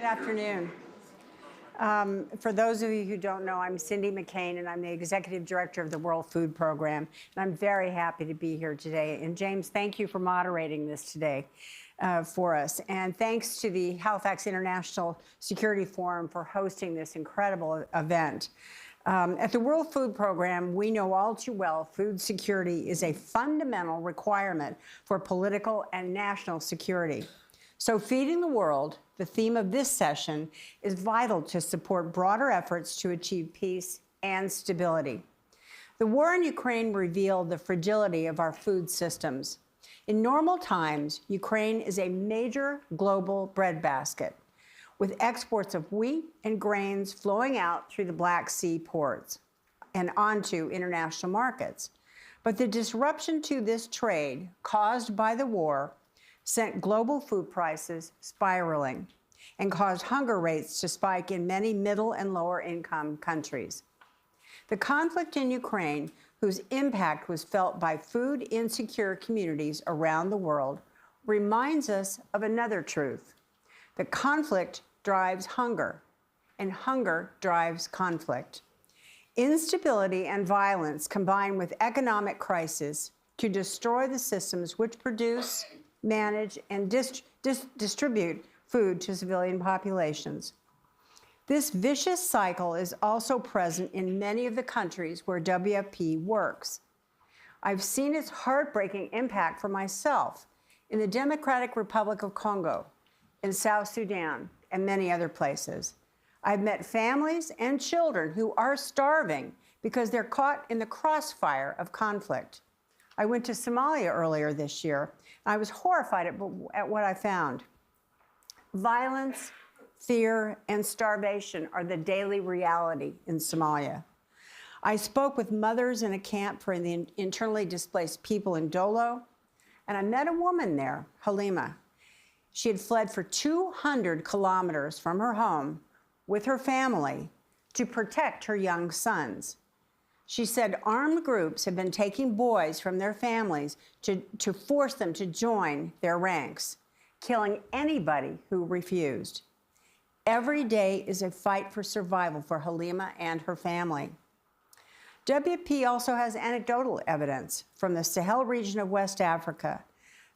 Good afternoon. For those of you who don't know, I'm Cindy McCain, and I'm the Executive Director of the World Food Program, and I'm very happy to be here today. And James, thank you for moderating this today for us. And thanks to the Halifax International Security Forum for hosting this incredible event. At the World Food Program, we know all too well food security is a fundamental requirement for political and national security. So feeding the world, the theme of this session, is vital to support broader efforts to achieve peace and stability. The war in Ukraine revealed the fragility of our food systems. In normal times, Ukraine is a major global breadbasket, with exports of wheat and grains flowing out through the Black Sea ports and onto international markets. But the disruption to this trade caused by the war sent global food prices spiraling and caused hunger rates to spike in many middle and lower income countries. The conflict in Ukraine, whose impact was felt by food insecure communities around the world, reminds us of another truth. The conflict drives hunger, and hunger drives conflict. Instability and violence combine with economic crisis to destroy the systems which produce, manage, and distribute food to civilian populations. This vicious cycle is also present in many of the countries where WFP works. I've seen its heartbreaking impact for myself in the Democratic Republic of Congo, in South Sudan, and many other places. I've met families and children who are starving because they're caught in the crossfire of conflict. I went to Somalia earlier this year, and I was horrified at what I found. Violence, fear, and starvation are the daily reality in Somalia. I spoke with mothers in a camp for the internally displaced people in Dolo, and I met a woman there, Halima. She had fled for 200 kilometers from her home with her family to protect her young sons. She said armed groups have been taking boys from their families to force them to join their ranks, killing anybody who refused. Every day is a fight for survival for Halima and her family. WFP also has anecdotal evidence from the Sahel region of West Africa.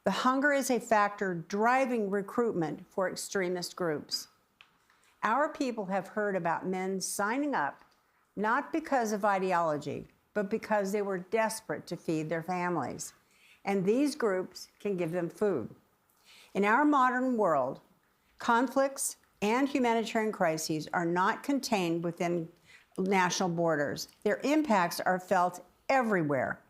The hunger is a factor driving recruitment for extremist groups. Our people have heard about men signing up not because of ideology, but because they were desperate to feed their families. And these groups can give them food. In our modern world, conflicts and humanitarian crises are not contained within national borders. Their impacts are felt everywhere.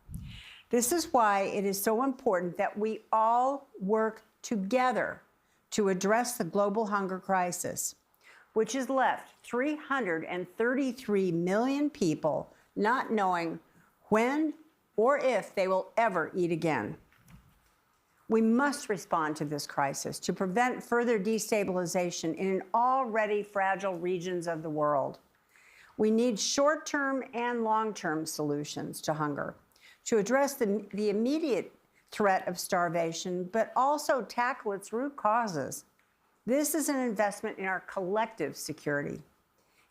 This is why it is so important that we all work together to address the global hunger crisis, which has left 333 million people not knowing when or if they will ever eat again. We must respond to this crisis to prevent further destabilization in already fragile regions of the world. We need short-term and long-term solutions to hunger to address the immediate threat of starvation, but also tackle its root causes. This is an investment in our collective security.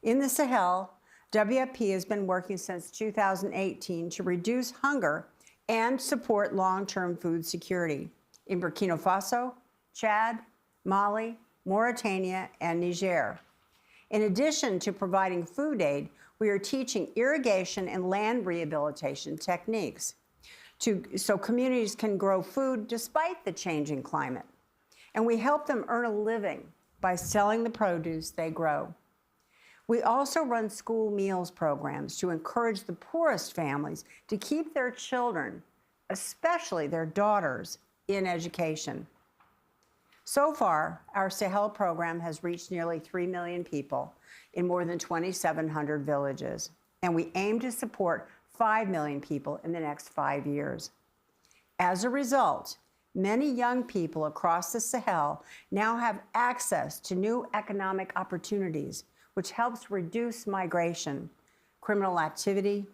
In the Sahel, WFP has been working since 2018 to reduce hunger and support long-term food security in Burkina Faso, Chad, Mali, Mauritania, and Niger. In addition to providing food aid, we are teaching irrigation and land rehabilitation techniques so communities can grow food despite the changing climate. And we help them earn a living by selling the produce they grow. We also run school meals programs to encourage the poorest families to keep their children, especially their daughters, in education. So far, our Sahel program has reached nearly 3 million people in more than 2,700 villages, and we aim to support 5 million people in the next 5 years. As a result, many young people across the Sahel now have access to new economic opportunities, which helps reduce migration, criminal activity,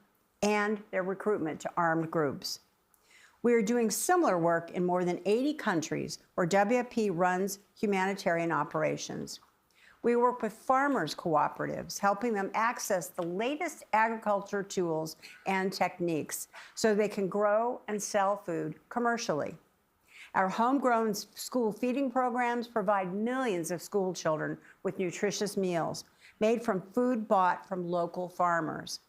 and their recruitment to armed groups. We are doing similar work in more than 80 countries where WFP runs humanitarian operations. We work with farmers' cooperatives, helping them access the latest agriculture tools and techniques so they can grow and sell food commercially. Our homegrown school feeding programs provide millions of school children with nutritious meals made from food bought from local farmers.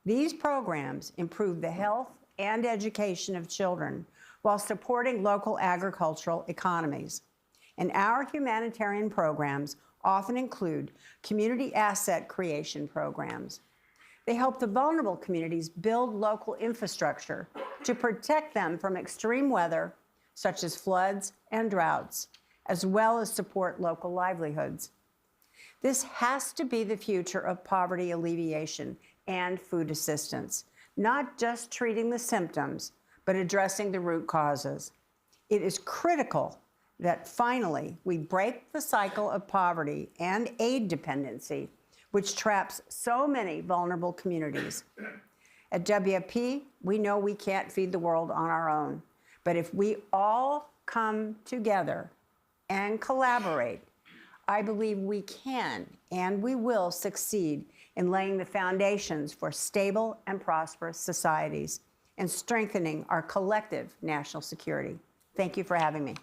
These programs improve the health and education of children while supporting local agricultural economies. And our humanitarian programs often include community asset creation programs. They help the vulnerable communities build local infrastructure to protect them from extreme weather, such as floods and droughts, as well as support local livelihoods. This has to be the future of poverty alleviation and food assistance, not just treating the symptoms, but addressing the root causes. It is critical that finally we break the cycle of poverty and aid dependency, which traps so many vulnerable communities. At WFP, we know we can't feed the world on our own, but if we all come together and collaborate, I believe we can and we will succeed in laying the foundations for stable and prosperous societies and strengthening our collective national security. Thank you for having me.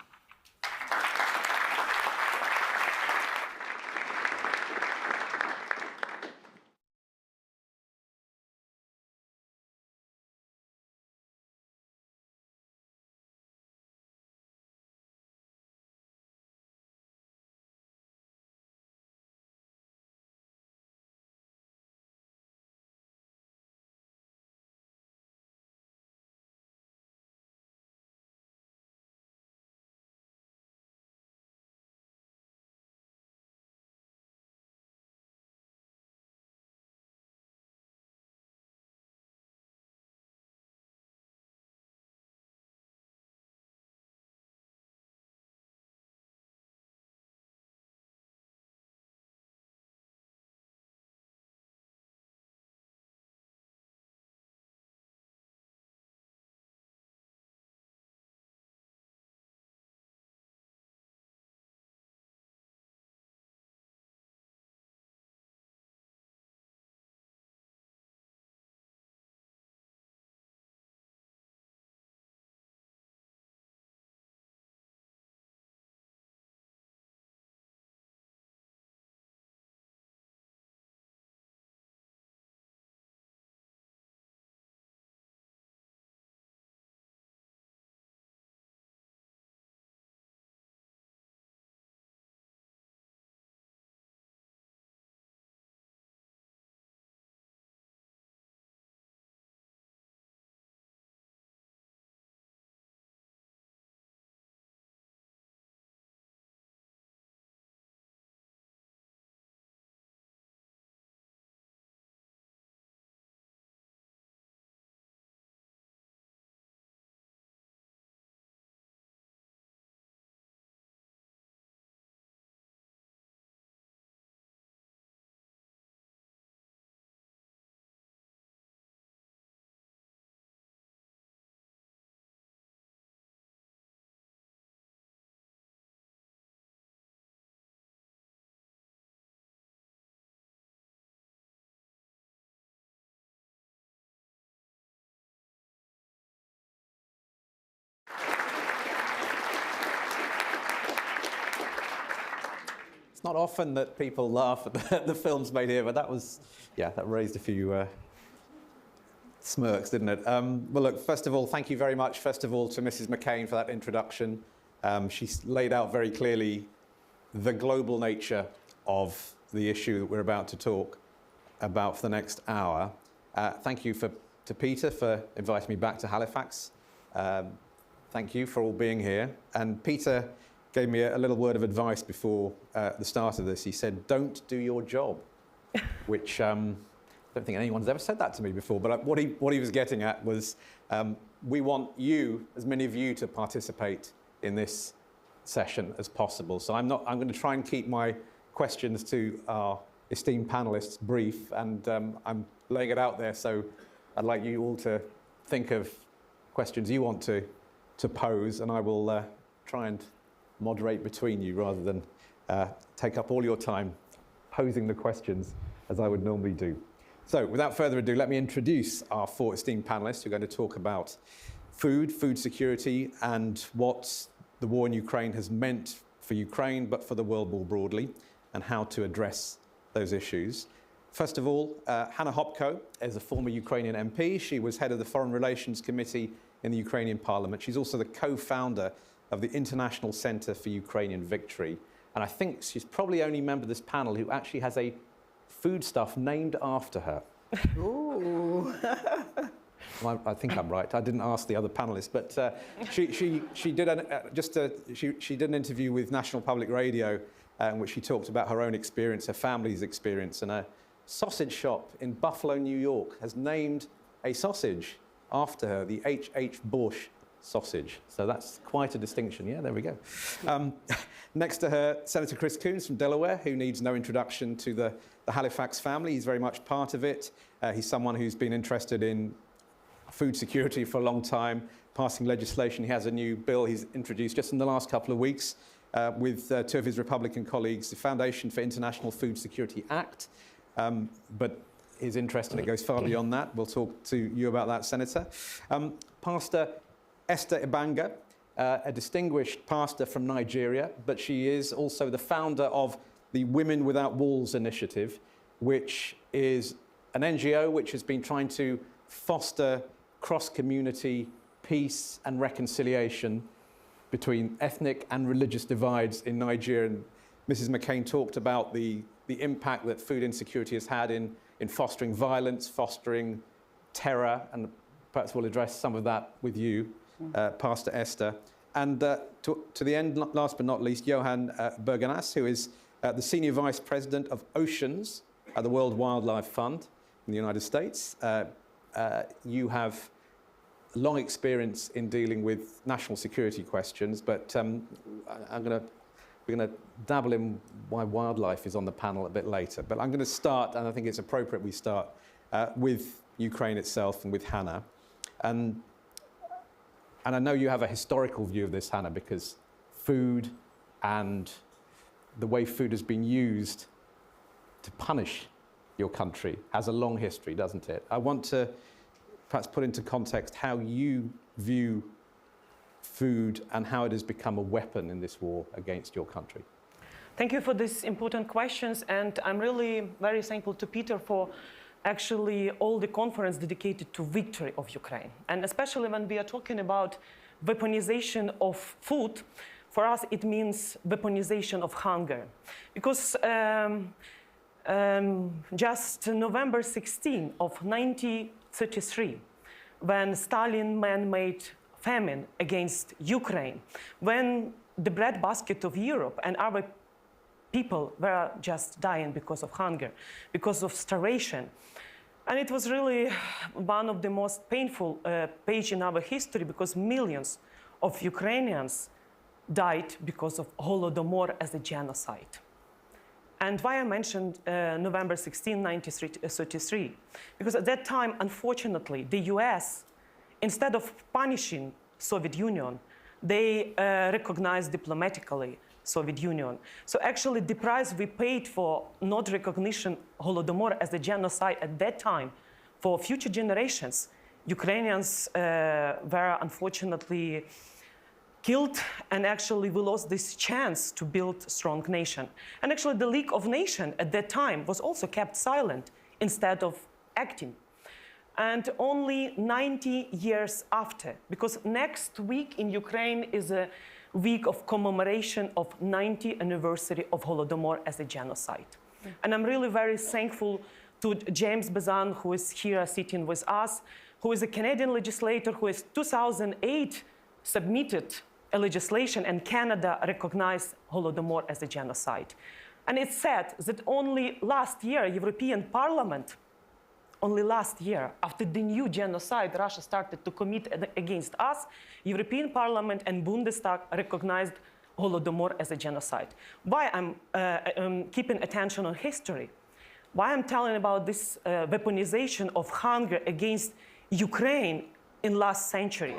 It's not often that people laugh at the films made here, but that was, yeah, that raised a few smirks, didn't it? Well, look, first of all, thank you very much, first of all, to Mrs. McCain for that introduction. She's laid out very clearly the global nature of the issue that we're about to talk about for the next hour. Thank you to Peter for inviting me back to Halifax. Thank you for all being here. And Peter gave me a little word of advice before the start of this. He said, don't do your job, which I don't think anyone's ever said that to me before. But what he was getting at was, we want you, as many of you, to participate in this session as possible. So I'm going to try and keep my questions to our esteemed panelists brief, and I'm laying it out there. So I'd like you all to think of questions you want to pose, and I will try and moderate between you rather than take up all your time posing the questions as I would normally do. So without further ado, let me introduce our 4 esteemed panelists who are going to talk about food security, and what the war in Ukraine has meant for Ukraine, but for the world more broadly, and how to address those issues. First of all, Hannah Hopko is a former Ukrainian MP. She was head of the Foreign Relations Committee in the Ukrainian Parliament. She's also the co-founder of the International Centre for Ukrainian Victory. And I think she's probably the only member of this panel who actually has a foodstuff named after her. Ooh. Well, I think I'm right. I didn't ask the other panelists, but she did an interview with National Public Radio in which she talked about her own experience, her family's experience, and a sausage shop in Buffalo, New York, has named a sausage after her, the H.H. Bush sausage. So that's quite a distinction. Yeah, there we go. Next to her, Senator Chris Coons from Delaware, who needs no introduction to the Halifax family. He's very much part of it. He's someone who's been interested in food security for a long time, passing legislation. He has a new bill he's introduced just in the last couple of weeks with 2 of his Republican colleagues, the Foundation for International Food Security Act. But his interest in it goes far beyond that. We'll talk to you about that, Senator. Pastor Esther Ibanga, a distinguished pastor from Nigeria, but she is also the founder of the Women Without Walls initiative, which is an NGO which has been trying to foster cross-community peace and reconciliation between ethnic and religious divides in Nigeria. And Mrs. McCain talked about the impact that food insecurity has had in fostering violence, fostering terror, and perhaps we'll address some of that with you, Pastor Esther. And to the end, last but not least, Johan Berganas, who is the Senior Vice President of Oceans at the World Wildlife Fund in the United States. You have long experience in dealing with national security questions, but we're going to dabble in why wildlife is on the panel a bit later. But I'm going to start, and I think it's appropriate we start with Ukraine itself and with Hannah. And I know you have a historical view of this, Hannah, because food and the way food has been used to punish your country has a long history, doesn't it? I want to perhaps put into context how you view food and how it has become a weapon in this war against your country. Thank you for these important questions, and I'm really very thankful to Peter for actually all the conference dedicated to victory of Ukraine. And especially when we are talking about weaponization of food, for us it means weaponization of hunger. Because just November 16 of 1933, when Stalin man-made famine against Ukraine, when the breadbasket of Europe and our people were just dying because of hunger, because of starvation. And it was really one of the most painful pages in our history, because millions of Ukrainians died because of Holodomor as a genocide. And why I mentioned November 16, 1933? Because at that time, unfortunately, the US, instead of punishing Soviet Union, they recognized diplomatically Soviet Union. So actually the price we paid for not recognition Holodomor as a genocide at that time for future generations, Ukrainians were unfortunately killed, and actually we lost this chance to build a strong nation. And actually the League of Nations at that time was also kept silent instead of acting. And only 90 years after, because next week in Ukraine is a week of commemoration of 90th anniversary of Holodomor as a genocide. And I'm really very thankful to James Bazan, who is here sitting with us, who is a Canadian legislator who in 2008 submitted a legislation, and Canada recognized Holodomor as a genocide. And it's sad that only last year, European Parliament, only last year, after the new genocide Russia started to commit against us, European Parliament and Bundestag recognized Holodomor as a genocide. Why I'm keeping attention on history? Why I'm telling about this weaponization of hunger against Ukraine in last century?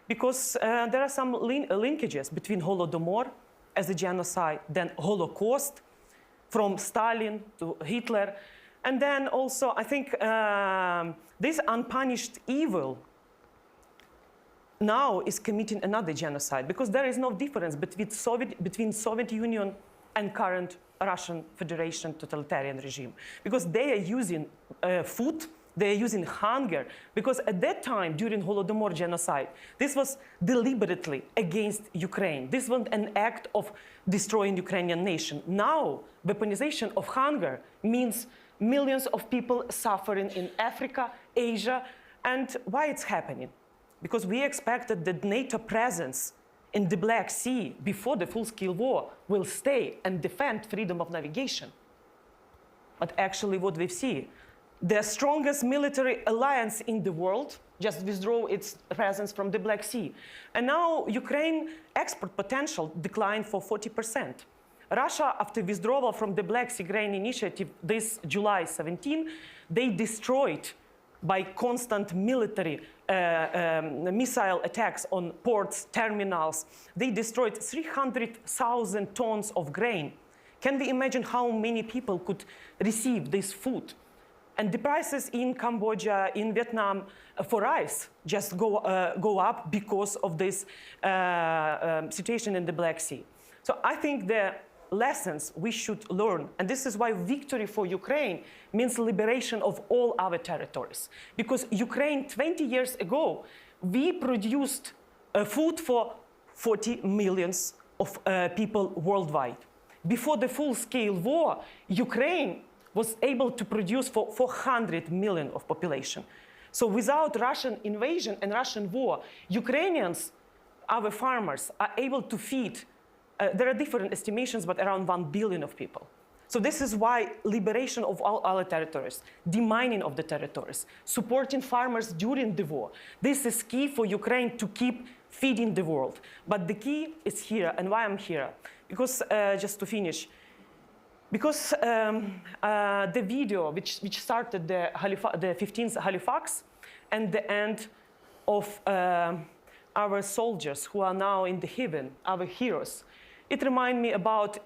Because there are some linkages between Holodomor as a genocide, then Holocaust, from Stalin to Hitler. And then also, I think this unpunished evil now is committing another genocide, because there is no difference between Soviet Union and current Russian Federation totalitarian regime, because they are using food, they are using hunger, because at that time, during Holodomor genocide, this was deliberately against Ukraine. This was an act of destroying Ukrainian nation. Now, weaponization of hunger means millions of people suffering in Africa, Asia, and why it's happening? Because we expected that NATO presence in the Black Sea before the full-scale war will stay and defend freedom of navigation. But actually what we see, the strongest military alliance in the world just withdrew its presence from the Black Sea. And now Ukraine export potential declined for 40%. Russia, after withdrawal from the Black Sea Grain Initiative this July 17, they destroyed by constant military missile attacks on ports, terminals, they destroyed 300,000 tons of grain. Can we imagine how many people could receive this food? And the prices in Cambodia, in Vietnam, for rice just go up because of this situation in the Black Sea. So I think the lessons we should learn, and this is why victory for Ukraine means liberation of all our territories. Because Ukraine, 20 years ago, we produced food for 40 million of people worldwide. Before the full-scale war, Ukraine was able to produce for 400 million of population. So without Russian invasion and Russian war, Ukrainians, our farmers, are able to feed, there are different estimations, but around 1 billion of people. So this is why liberation of all our territories, demining of the territories, supporting farmers during the war, this is key for Ukraine to keep feeding the world. But the key is here, and why I'm here. Because, just to finish, because the video which started the 15th Halifax and the end of our soldiers who are now in the heaven, our heroes, it reminds me about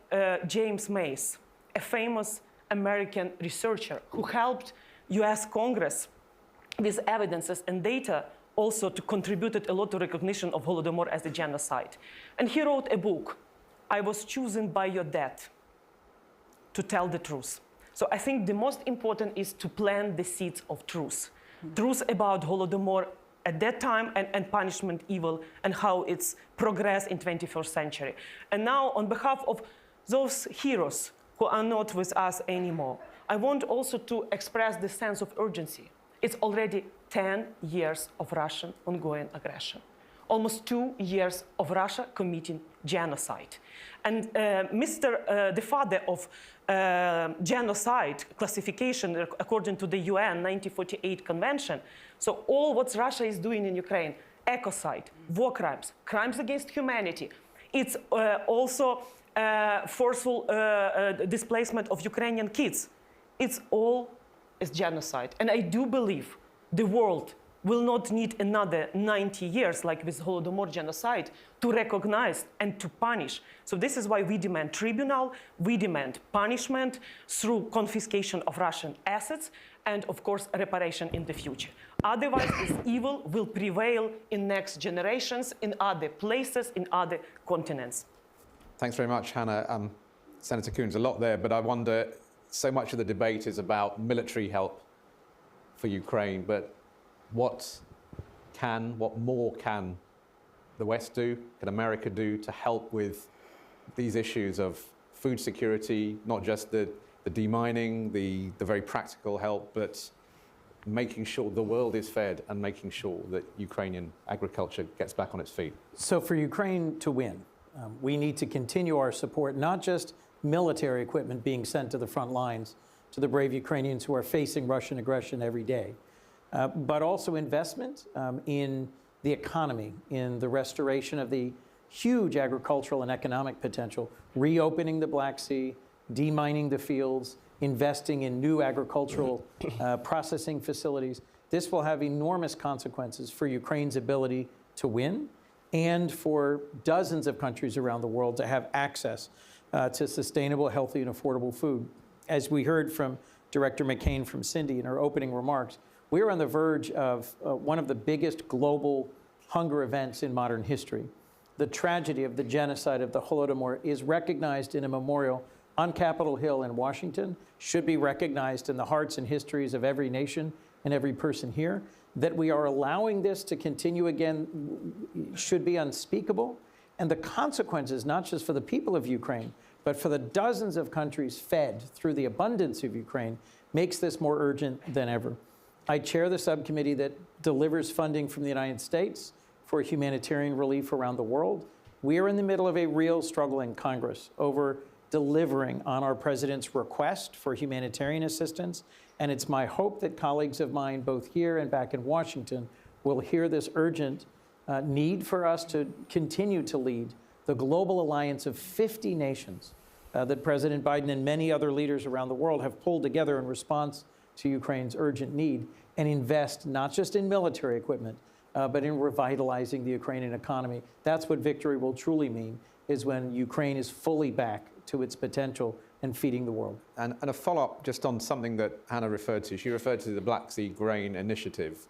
James Mays, a famous American researcher who helped US Congress with evidences and data also to contribute a lot to recognition of Holodomor as a genocide. And he wrote a book, I Was Chosen by Your Death to Tell the Truth. So I think the most important is to plant the seeds of truth. Truth about Holodomor at that time and punishment evil and how it's progressed in 21st century. And now on behalf of those heroes who are not with us anymore, I want also to express the sense of urgency. It's already 10 years of Russian ongoing aggression. Almost 2 years of Russia committing genocide. And the father of genocide classification according to the UN 1948 convention, so all what Russia is doing in Ukraine, ecocide, war crimes, crimes against humanity, it's also forceful displacement of Ukrainian kids. It's all is genocide. And I do believe the world will not need another 90 years, like with Holodomor genocide, to recognize and to punish. So this is why we demand tribunal, we demand punishment through confiscation of Russian assets, and of course, reparation in the future. Otherwise, this evil will prevail in next generations, in other places, in other continents. Thanks very much, Hannah. Senator Coons, a lot there, but I wonder, so much of the debate is about military help for Ukraine, but what more can the West do, can America do to help with these issues of food security, not just the demining, the very practical help, but making sure the world is fed and making sure that Ukrainian agriculture gets back on its feet? So for Ukraine to win, we need to continue our support, not just military equipment being sent to the front lines to the brave Ukrainians who are facing Russian aggression every day, but also investment in the economy, in the restoration of the huge agricultural and economic potential, reopening the Black Sea, demining the fields, investing in new agricultural processing facilities. This will have enormous consequences for Ukraine's ability to win and for dozens of countries around the world to have access to sustainable, healthy, and affordable food. As we heard from Director McCain from Cindy in her opening remarks, we're on the verge of one of the biggest global hunger events in modern history. The tragedy of the genocide of the Holodomor is recognized in a memorial on Capitol Hill in Washington, should be recognized in the hearts and histories of every nation and every person here. That we are allowing this to continue again should be unspeakable. And the consequences, not just for the people of Ukraine, but for the dozens of countries fed through the abundance of Ukraine, makes this more urgent than ever. I chair the subcommittee that delivers funding from the United States for humanitarian relief around the world. We are in the middle of a real struggle in Congress over delivering on our president's request for humanitarian assistance. And it's my hope that colleagues of mine, both here and back in Washington, will hear this urgent need for us to continue to lead the global alliance of 50 nations that President Biden and many other leaders around the world have pulled together in response to Ukraine's urgent need, and invest not just in military equipment, but in revitalizing the Ukrainian economy. That's what victory will truly mean, is when Ukraine is fully back to its potential and feeding the world. And a follow-up just on something that Hannah referred to. She referred to the Black Sea Grain Initiative,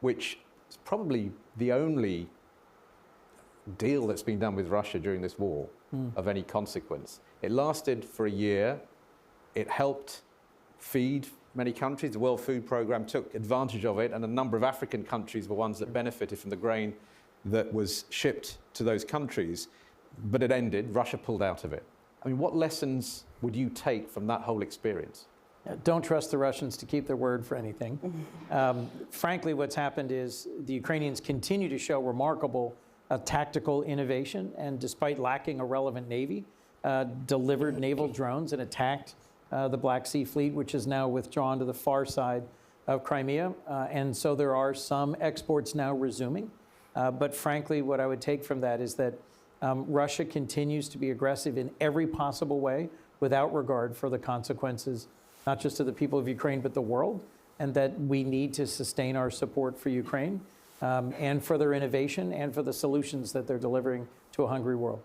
which is probably the only deal that's been done with Russia during this war of any consequence. It lasted for a year. It helped feed many countries. The World Food Programme took advantage of it, and a number of African countries were ones that benefited from the grain that was shipped to those countries. But it ended. Russia pulled out of it. I mean, what lessons would you take from that whole experience? Don't trust the Russians to keep their word for anything. Frankly, what's happened is the Ukrainians continue to show remarkable tactical innovation, and despite lacking a relevant navy, delivered naval drones and attacked the Black Sea Fleet, which is now withdrawn to the far side of Crimea. And so there are some exports now resuming. But frankly, what I would take from that is that Russia continues to be aggressive in every possible way without regard for the consequences, not just to the people of Ukraine, but the world, and that we need to sustain our support for Ukraine and for their innovation and for the solutions that they're delivering to a hungry world.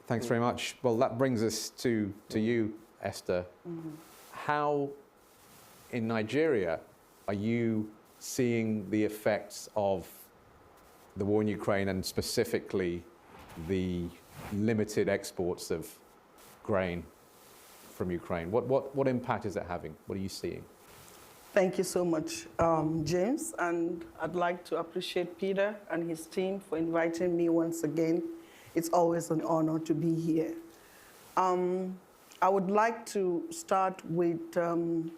Thanks very much. Well, that brings us to you, Esther. How, in Nigeria, are you seeing the effects of the war in Ukraine, and specifically the limited exports of grain from Ukraine? What impact is it having? What are you seeing? Thank you so much, James. And I'd like to appreciate Peter and his team for inviting me once again. It's always an honor to be here. I would like to start with an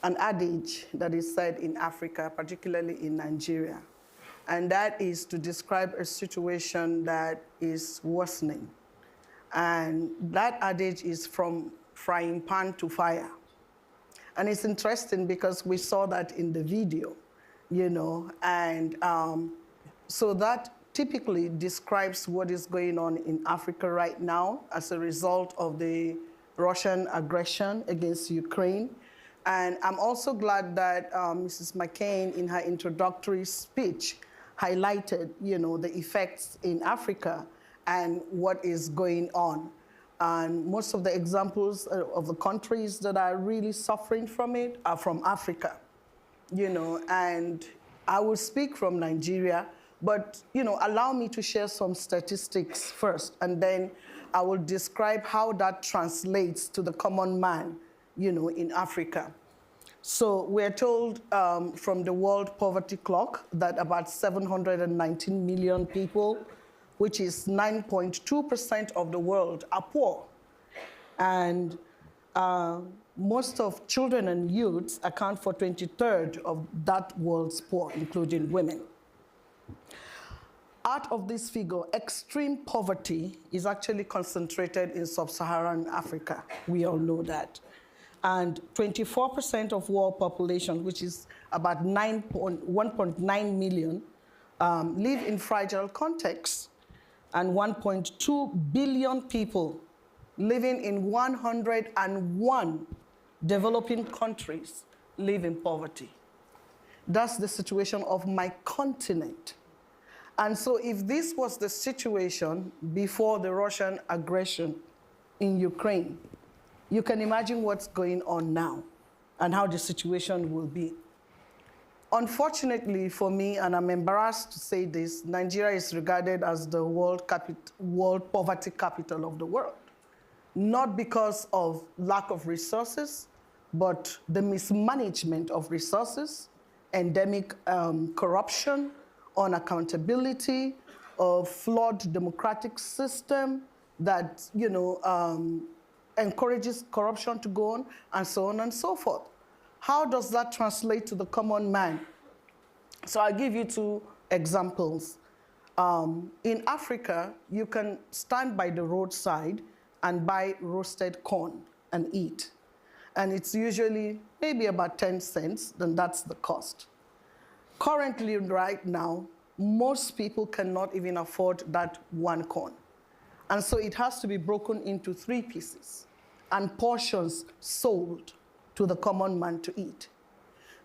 adage that is said in Africa, particularly in Nigeria. And that is to describe a situation that is worsening. And that adage is from frying pan to fire. And it's interesting because we saw that in the video, you know, and so that typically describes what is going on in Africa right now as a result of the Russian aggression against Ukraine. And I'm also glad that Mrs. McCain, in her introductory speech, highlighted, you know, the effects in Africa and what is going on. And most of the examples of the countries that are really suffering from it are from Africa, you know, and I will speak from Nigeria, but, you know, allow me to share some statistics first, and then I will describe how that translates to the common man, you know, in Africa. So we're told from the World Poverty Clock that about 719 million people, which is 9.2% of the world, are poor. And most of children and youths account for 23rd of that world's poor, including women. Out of this figure, extreme poverty is actually concentrated in sub-Saharan Africa. We all know that. And 24% of world population, which is about 1.9 million, live in fragile contexts. And 1.2 billion people living in 101 developing countries live in poverty. That's the situation of my continent. And so if this was the situation before the Russian aggression in Ukraine, you can imagine what's going on now and how the situation will be. Unfortunately for me, and I'm embarrassed to say this, Nigeria is regarded as the world poverty capital of the world. Not because of lack of resources, but the mismanagement of resources, endemic corruption, unaccountability, a flawed democratic system that encourages corruption to go on, and so on and so forth. How does that translate to the common man? So I'll give you two examples. In Africa, you can stand by the roadside and buy roasted corn and eat. And it's usually maybe about 10 cents, then that's the cost. Currently, right now, most people cannot even afford that one corn. And so it has to be broken into 3 pieces and portions sold to the common man to eat.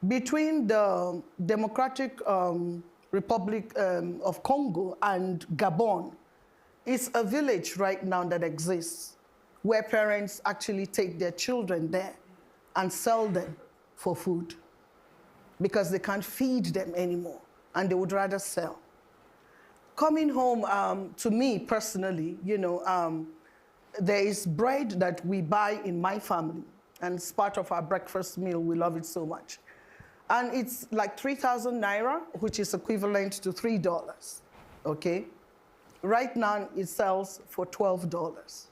Between the Democratic Republic of Congo and Gabon, it's a village right now that exists where parents actually take their children there and sell them for food because they can't feed them anymore and they would rather sell. Coming home, to me personally, there is bread that we buy in my family, and it's part of our breakfast meal. We love it so much. And it's like 3,000 naira, which is equivalent to $3, okay? Right now, it sells for $12,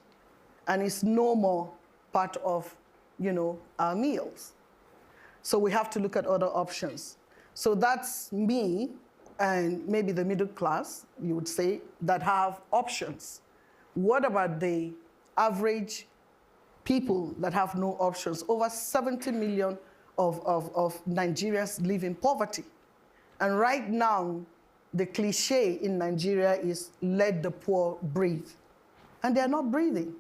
and it's no more part of, our meals. So we have to look at other options. So that's me and maybe the middle class, you would say, that have options. What about the average people that have no options? Over 70 million of Nigerians live in poverty. And right now, the cliche in Nigeria is let the poor breathe. And they're not breathing.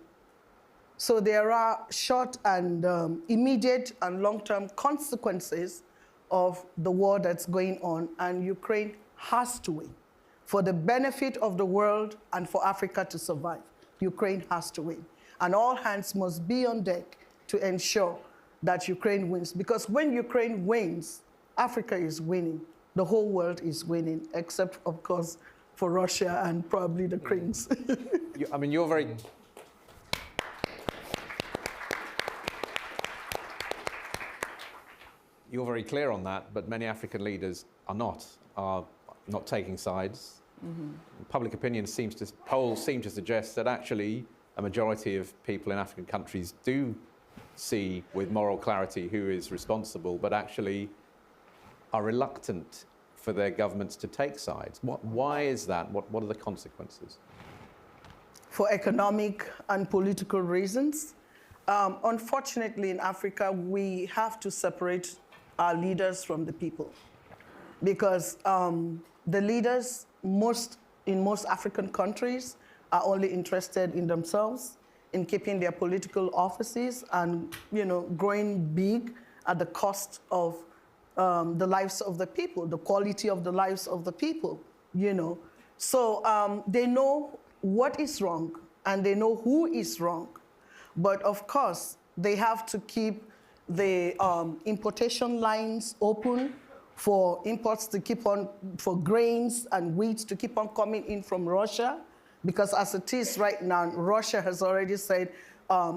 So there are short and immediate and long-term consequences of the war that's going on, and Ukraine has to win. For the benefit of the world and for Africa to survive, Ukraine has to win. And all hands must be on deck to ensure that Ukraine wins. Because when Ukraine wins, Africa is winning. The whole world is winning, except, of course, for Russia and probably the Cranes. You're very... You're very clear on that, but many African leaders are not taking sides. Mm-hmm. Public opinion polls seem to suggest that actually a majority of people in African countries do see with moral clarity who is responsible, but actually are reluctant for their governments to take sides. Why is that? What are the consequences? For economic and political reasons. Unfortunately, in Africa, we have to separate our leaders from the people, because the leaders in most African countries are only interested in themselves, in keeping their political offices and growing big at the cost of the lives of the people, the quality of the lives of the people. So they know what is wrong and they know who is wrong, but of course they have to keep the importation lines open for imports to keep on, for grains and wheat to keep on coming in from Russia, because as it is right now, Russia has already said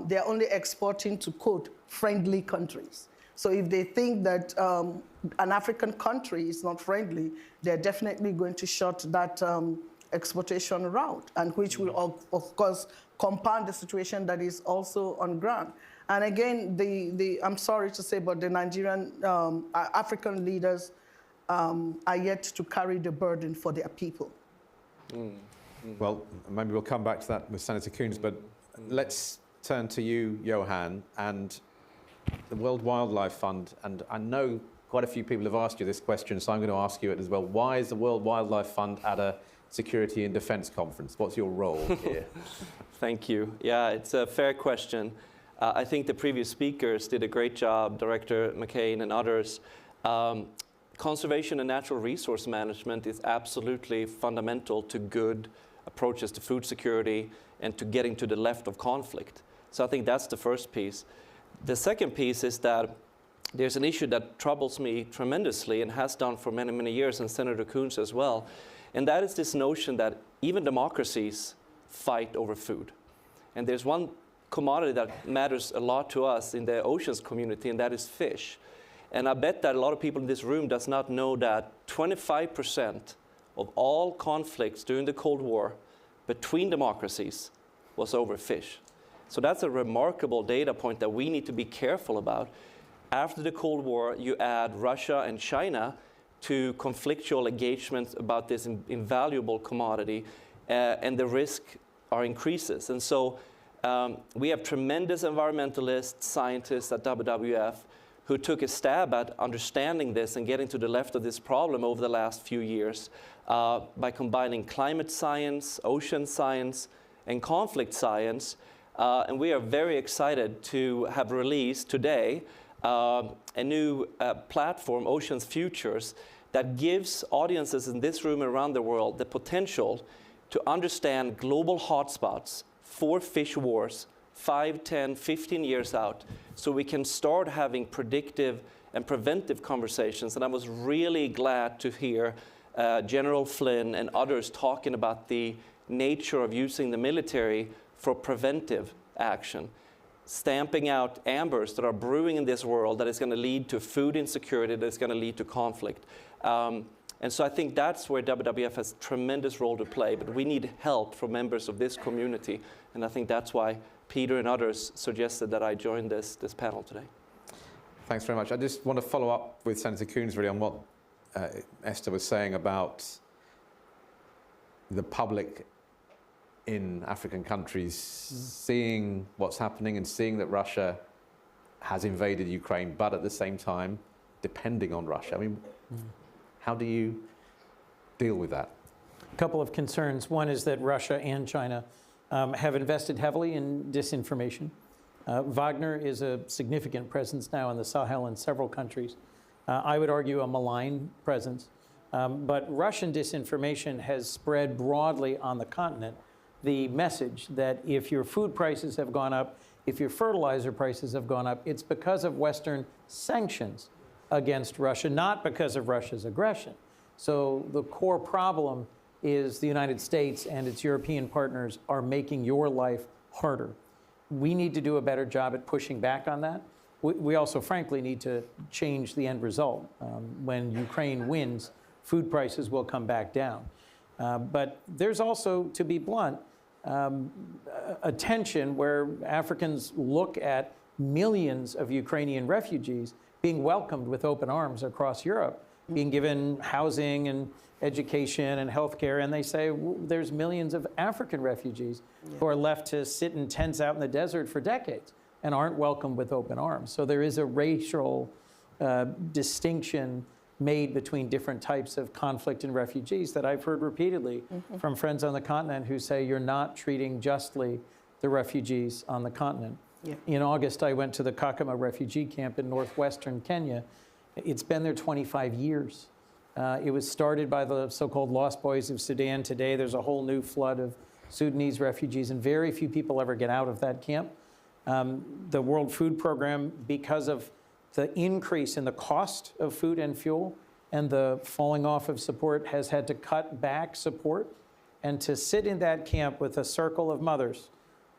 they're only exporting to, quote, friendly countries. So if they think that an African country is not friendly, they're definitely going to shut that exportation route, and which will, of course, compound the situation that is also on ground. And again, I'm sorry to say, but the Nigerian African leaders are yet to carry the burden for their people. Well, maybe we'll come back to that with Senator Coons, but let's turn to you, Johan, and the World Wildlife Fund. And I know quite a few people have asked you this question, so I'm going to ask you it as well. Why is the World Wildlife Fund at a Security and Defence Conference? What's your role here? Thank you. Yeah, it's a fair question. I think the previous speakers did a great job, Director McCain and others. conservation and natural resource management is absolutely fundamental to good approaches to food security and to getting to the left of conflict. So I think that's the first piece. The second piece is that there's an issue that troubles me tremendously and has done for many, many years, and Senator Coons as well, and that is this notion that even democracies fight over food. And there's one commodity that matters a lot to us in the oceans community, and that is fish. And I bet that a lot of people in this room does not know that 25% of all conflicts during the Cold War between democracies was over fish. So that's a remarkable data point that we need to be careful about. After the Cold War, you add Russia and China to conflictual engagements about this invaluable commodity, and the risk increases. And so we have tremendous environmentalists, scientists at WWF who took a stab at understanding this and getting to the left of this problem over the last few years by combining climate science, ocean science, and conflict science. And we are very excited to have released today a new platform, Oceans Futures, that gives audiences in this room and around the world the potential to understand global hotspots for fish wars 5, 10, 15 years out, so we can start having predictive and preventive conversations. And I was really glad to hear General Flynn and others talking about the nature of using the military for preventive action, stamping out ambers that are brewing in this world that is going to lead to food insecurity, that is going to lead to conflict. And so I think that's where WWF has a tremendous role to play, but we need help from members of this community, and I think that's why Peter and others suggested that I join this panel today. Thanks very much. I just want to follow up with Senator Coons really on what Esther was saying about the public in African countries seeing what's happening and seeing that Russia has invaded Ukraine, but at the same time depending on Russia. I mean, how do you deal with that? A couple of concerns. One is that Russia and China have invested heavily in disinformation. Wagner is a significant presence now in the Sahel in several countries. I would argue a malign presence. But Russian disinformation has spread broadly on the continent the message that if your food prices have gone up, if your fertilizer prices have gone up, it's because of Western sanctions against Russia, not because of Russia's aggression. So the core problem is the United States and its European partners are making your life harder. We need to do a better job at pushing back on that. We also, frankly, need to change the end result. When Ukraine wins, food prices will come back down. But there's also, to be blunt, a tension where Africans look at millions of Ukrainian refugees being welcomed with open arms across Europe, being given housing and education and healthcare, and they say there's millions of African refugees who are left to sit in tents out in the desert for decades and aren't welcomed with open arms. So there is a racial distinction made between different types of conflict and refugees that I've heard repeatedly from friends on the continent who say you're not treating justly the refugees on the continent. In August, I went to the Kakuma refugee camp in northwestern Kenya. It's been there 25 years. It was started by the so-called Lost Boys of Sudan. Today, there's a whole new flood of Sudanese refugees, and very few people ever get out of that camp. The World Food Program, because of the increase in the cost of food and fuel and the falling off of support, has had to cut back support. And to sit in that camp with a circle of mothers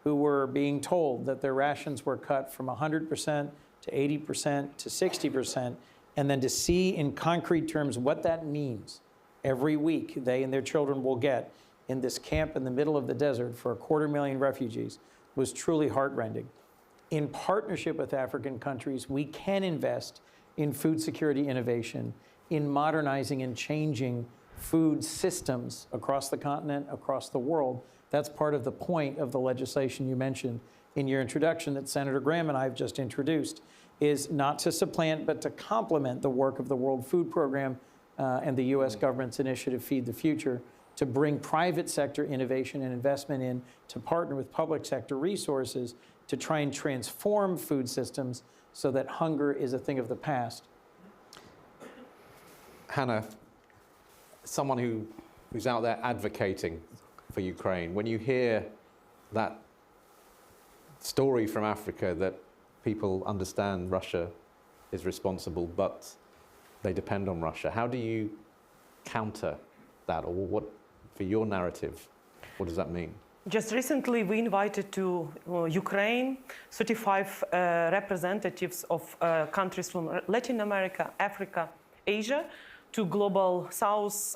who were being told that their rations were cut from 100% to 80% to 60%, and then to see in concrete terms what that means every week they and their children will get in this camp in the middle of the desert for 250,000 refugees was truly heartrending. In partnership with African countries, we can invest in food security innovation, in modernizing and changing food systems across the continent, across the world. That's part of the point of the legislation you mentioned in your introduction that Senator Graham and I have just introduced, is not to supplant, but to complement the work of the World Food Program and the U.S. government's initiative, Feed the Future, to bring private sector innovation and investment in, to partner with public sector resources to try and transform food systems so that hunger is a thing of the past. Hannah, someone who's out there advocating for Ukraine, when you hear that story from Africa that people understand Russia is responsible, but they depend on Russia, how do you counter that? Or what, for your narrative, what does that mean? Just recently, we invited to Ukraine 35 representatives of countries from Latin America, Africa, Asia, to Global South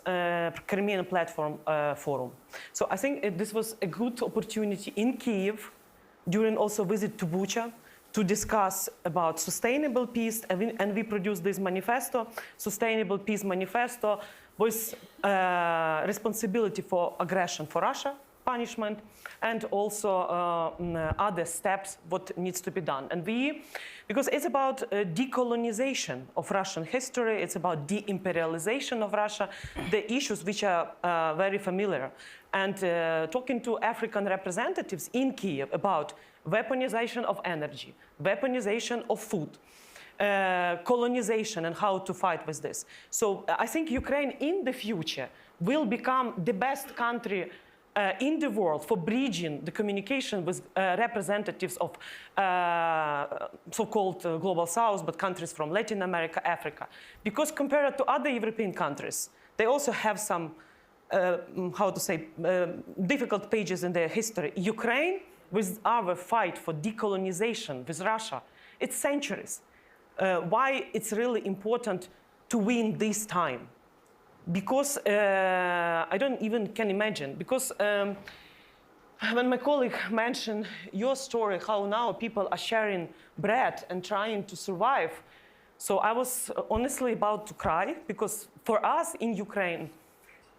Crimean Platform Forum. So I think this was a good opportunity in Kyiv, during also visit to Bucha, to discuss about sustainable peace, and we produced this manifesto, Sustainable Peace Manifesto, with responsibility for aggression for Russia, punishment, and also other steps what needs to be done. And because it's about decolonization of Russian history, it's about de-imperialization of Russia, the issues which are very familiar. And talking to African representatives in Kyiv about weaponization of energy, weaponization of food, colonization, and how to fight with this. So I think Ukraine in the future will become the best country in the world for bridging the communication with representatives of so-called Global South, but countries from Latin America, Africa. Because compared to other European countries, they also have some, difficult pages in their history. Ukraine, with our fight for decolonization with Russia, it's centuries. Why it's really important to win this time? Because I don't even can imagine, because when my colleague mentioned your story, how now people are sharing bread and trying to survive, so I was honestly about to cry, because for us in Ukraine,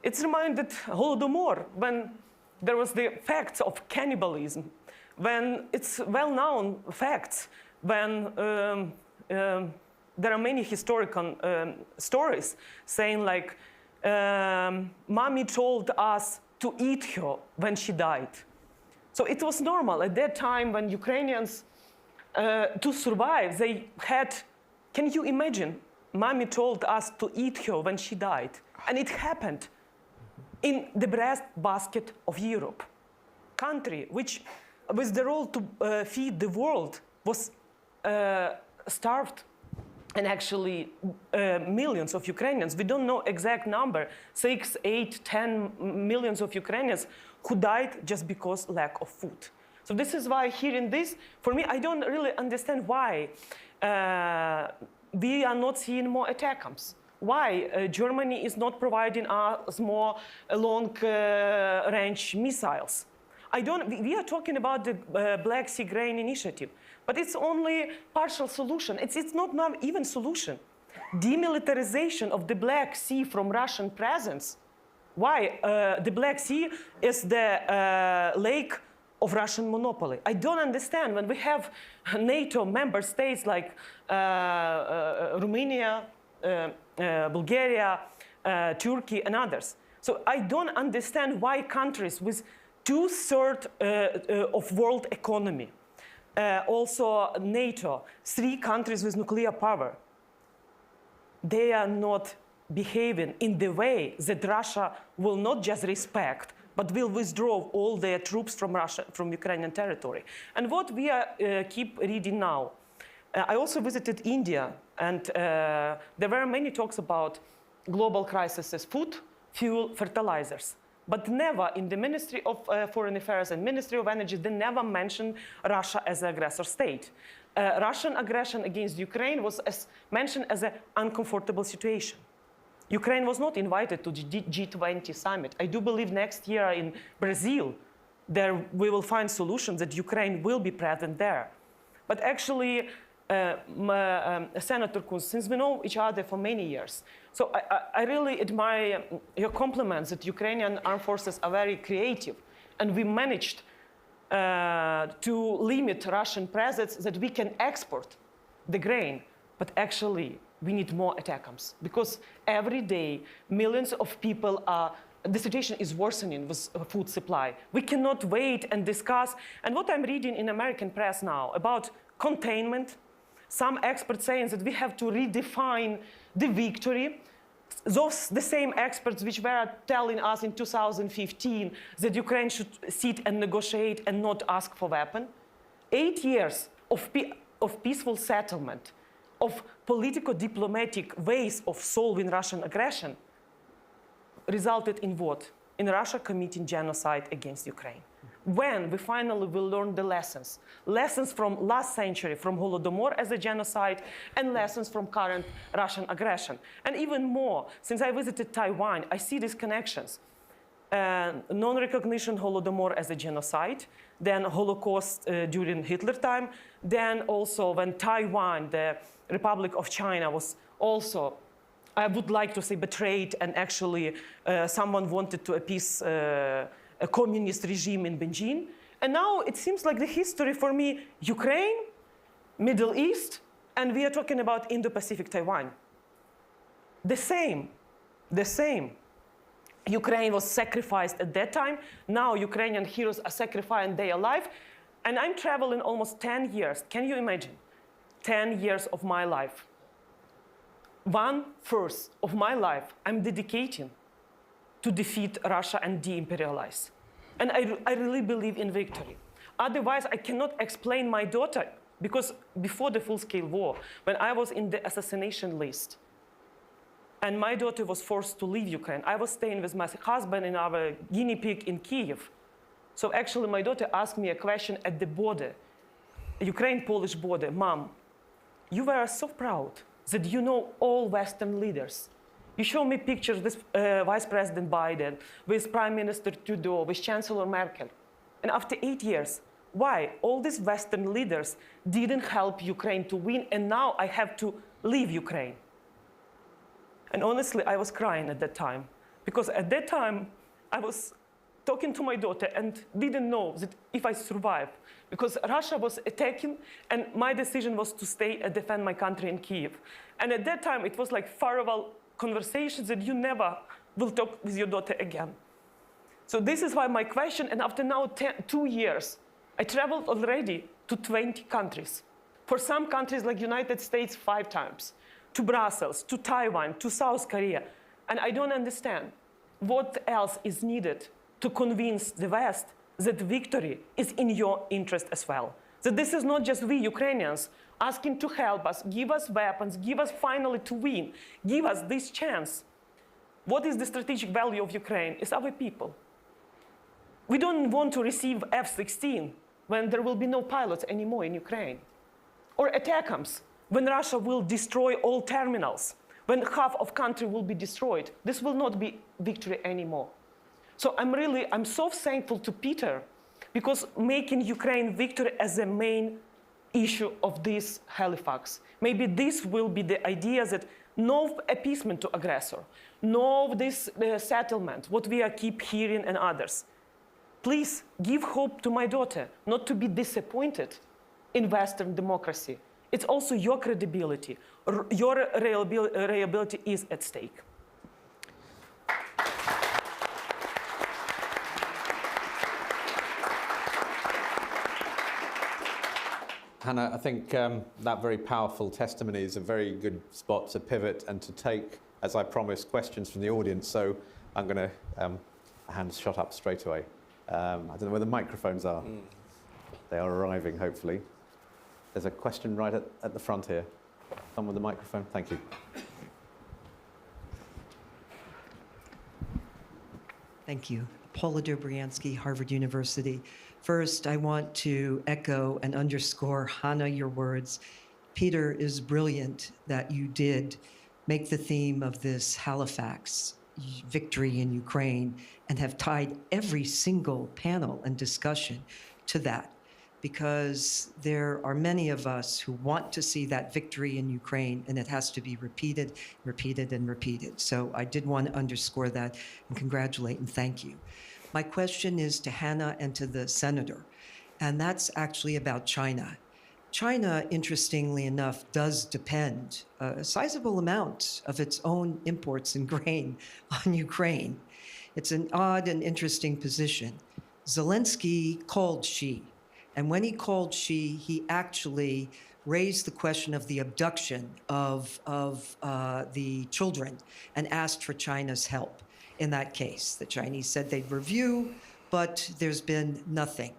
it's reminded Holodomor, when there was the facts of cannibalism, when it's well-known facts, when there are many historical stories saying like, mommy told us to eat her when she died. So it was normal at that time when Ukrainians, to survive, they had, can you imagine? Mommy told us to eat her when she died. And it happened in the breadbasket of Europe. Country which, with the role to feed the world, was starved. And actually, millions of Ukrainians, we don't know exact number, 6, 8, 10 millions of Ukrainians who died just because lack of food. So this is why hearing this, for me, I don't really understand why we are not seeing more ATACMS. Why Germany is not providing us more long-range missiles. We are talking about the Black Sea Grain Initiative, but it's only partial solution. It's not even solution. Demilitarization of the Black Sea from Russian presence. Why? The Black Sea is the lake of Russian monopoly. I don't understand when we have NATO member states like Romania, Bulgaria, Turkey, and others. So I don't understand why countries with 2/3 of world economy, also NATO, 3 countries with nuclear power, they are not behaving in the way that Russia will not just respect, but will withdraw all their troops from Russia, from Ukrainian territory. And what we keep reading now, I also visited India, and there were many talks about global crises, food, fuel, fertilizers. But never in the Ministry of Foreign Affairs and Ministry of Energy, they never mentioned Russia as an aggressor state. Russian aggression against Ukraine was mentioned as an uncomfortable situation. Ukraine was not invited to the G20 summit. I do believe next year in Brazil, there we will find solutions that Ukraine will be present there. But actually, Senator Kunz, since we know each other for many years, so I really admire your compliments that Ukrainian armed forces are very creative, and we managed to limit Russian presence that we can export the grain, but actually we need more ATACMS, because every day millions of people the situation is worsening with food supply. We cannot wait and discuss, and what I'm reading in American press now about containment, some experts saying that we have to redefine the victory. the same experts which were telling us in 2015 that Ukraine should sit and negotiate and not ask for weapons. 8 years of peaceful settlement, of political diplomatic ways of solving Russian aggression resulted in what? In Russia committing genocide against Ukraine. When we finally will learn the lessons from last century, from Holodomor as a genocide, and lessons from current Russian aggression. And even more, since I visited Taiwan, I see these connections. Non-recognition Holodomor as a genocide, then Holocaust during Hitler time, then also when Taiwan, the Republic of China, was also, I would like to say, betrayed, and actually someone wanted to appease a communist regime in Beijing. And now it seems like the history for me, Ukraine, Middle East, and we are talking about Indo-Pacific Taiwan. The same. Ukraine was sacrificed at that time. Now Ukrainian heroes are sacrificing their life. And I'm traveling almost 10 years. Can you imagine? 10 years of my life. 1/1 of my life I'm dedicating to defeat Russia and de-imperialize. And I really believe in victory. Otherwise, I cannot explain my daughter, because before the full-scale war, when I was in the assassination list, and my daughter was forced to leave Ukraine, I was staying with my husband in our guinea pig in Kyiv. So actually, my daughter asked me a question at the border, Ukraine-Polish border. Mom, you were so proud that you know all Western leaders. You show me pictures with Vice President Biden, with Prime Minister Trudeau, with Chancellor Merkel. And after 8 years, why all these Western leaders didn't help Ukraine to win, and now I have to leave Ukraine? And honestly, I was crying at that time, because at that time, I was talking to my daughter and didn't know that if I survive, because Russia was attacking, and my decision was to stay and defend my country in Kyiv. And at that time, it was like farewell conversations that you never will talk with your daughter again. So this is why my question, and after now 2 years, I traveled already to 20 countries. For some countries like United States 5 times, to Brussels, to Taiwan, to South Korea. And I don't understand what else is needed to convince the West that victory is in your interest as well. That this is not just we Ukrainians asking to help us, give us weapons, give us finally to win, give us this chance. What is the strategic value of Ukraine? It's our people. We don't want to receive F-16 when there will be no pilots anymore in Ukraine. Or ATACMS, when Russia will destroy all terminals, when half of country will be destroyed. This will not be victory anymore. So I'm so thankful to Peter, because making Ukraine victory as the main issue of this Halifax. Maybe this will be the idea that no appeasement to aggressor, no this settlement, what we keep hearing and others. Please give hope to my daughter, not to be disappointed in Western democracy. It's also your credibility. Your reliability is at stake. Hannah, I think that very powerful testimony is a very good spot to pivot and to take, as I promised, questions from the audience. So I'm going to hands shot up straight away. I don't know where the microphones are. They are arriving, hopefully. There's a question right at the front here. Someone with the microphone. Thank you. Thank you. Paula Dobriansky, Harvard University. First, I want to echo and underscore, Hannah, your words. Peter, is brilliant that you did make the theme of this Halifax victory in Ukraine and have tied every single panel and discussion to that, because there are many of us who want to see that victory in Ukraine, and it has to be repeated, repeated, and repeated. So I did want to underscore that and congratulate and thank you. My question is to Hannah and to the senator, and that's actually about China. China, interestingly enough, does depend a sizable amount of its own imports in grain on Ukraine. It's an odd and interesting position. Zelensky called Xi And when he called Xi, he actually raised the question of the abduction of the children and asked for China's help in that case. The Chinese said they'd review, but there's been nothing.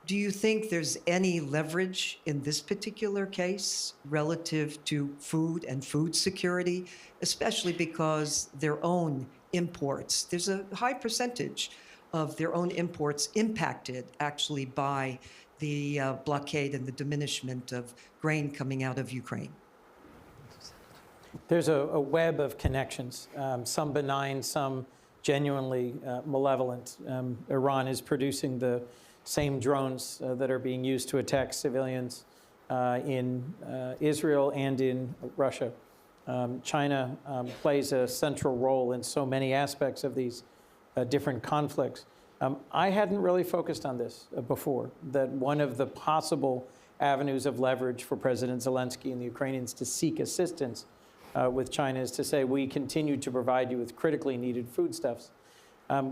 Do you think there's any leverage in this particular case relative to food and food security, especially because their own imports, there's a high percentage of their own imports impacted actually by the blockade and the diminishment of grain coming out of Ukraine? There's a web of connections, some benign, some genuinely malevolent. Iran is producing the same drones that are being used to attack civilians in Israel and in Russia. China plays a central role in so many aspects of these different conflicts. I hadn't really focused on this before, that one of the possible avenues of leverage for President Zelensky and the Ukrainians to seek assistance with China is to say, we continue to provide you with critically needed foodstuffs.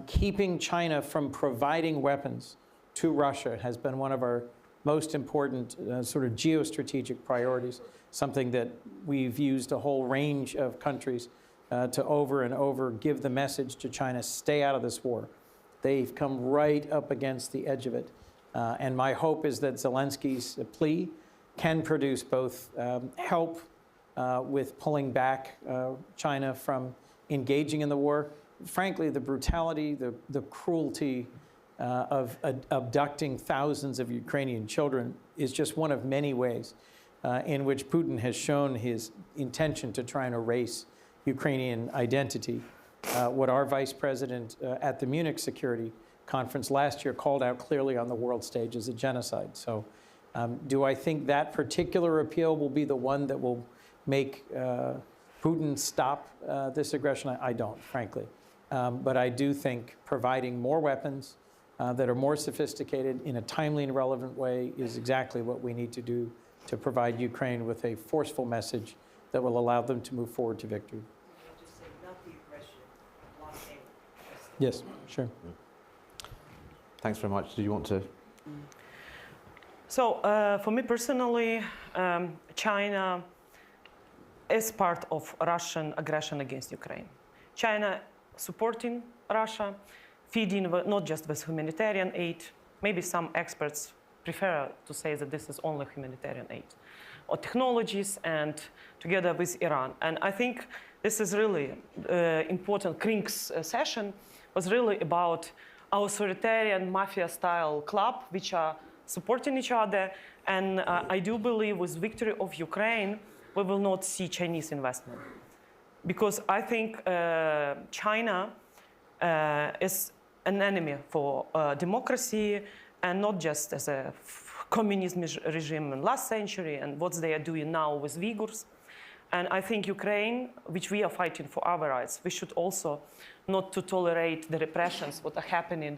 Keeping China from providing weapons to Russia has been one of our most important sort of geostrategic priorities, something that we've used a whole range of countries to over and over give the message to China, stay out of this war. They've come right up against the edge of it. And my hope is that Zelensky's plea can produce both help with pulling back China from engaging in the war. Frankly, the brutality, the cruelty of abducting thousands of Ukrainian children is just one of many ways in which Putin has shown his intention to try and erase Ukrainian identity. What our vice president at the Munich Security Conference last year called out clearly on the world stage as a genocide. So do I think that particular appeal will be the one that will make Putin stop this aggression? I don't, frankly. But I do think providing more weapons that are more sophisticated in a timely and relevant way is exactly what we need to do to provide Ukraine with a forceful message that will allow them to move forward to victory. Just say not the aggression, blockade. Yes, sure. Thanks very much. Do you want to? So for me personally, China is part of Russian aggression against Ukraine. China supporting Russia, feeding not just with humanitarian aid. Maybe some experts prefer to say that this is only humanitarian aid, or technologies, and together with Iran. And I think this is really important. Krink's session was really about authoritarian mafia-style club, which are supporting each other. And I do believe with victory of Ukraine, we will not see Chinese investment. Because I think China is an enemy for democracy, and not just as a communism regime in last century and what they are doing now with Uyghurs. And I think Ukraine, which we are fighting for our rights, we should also not to tolerate the repressions what are happening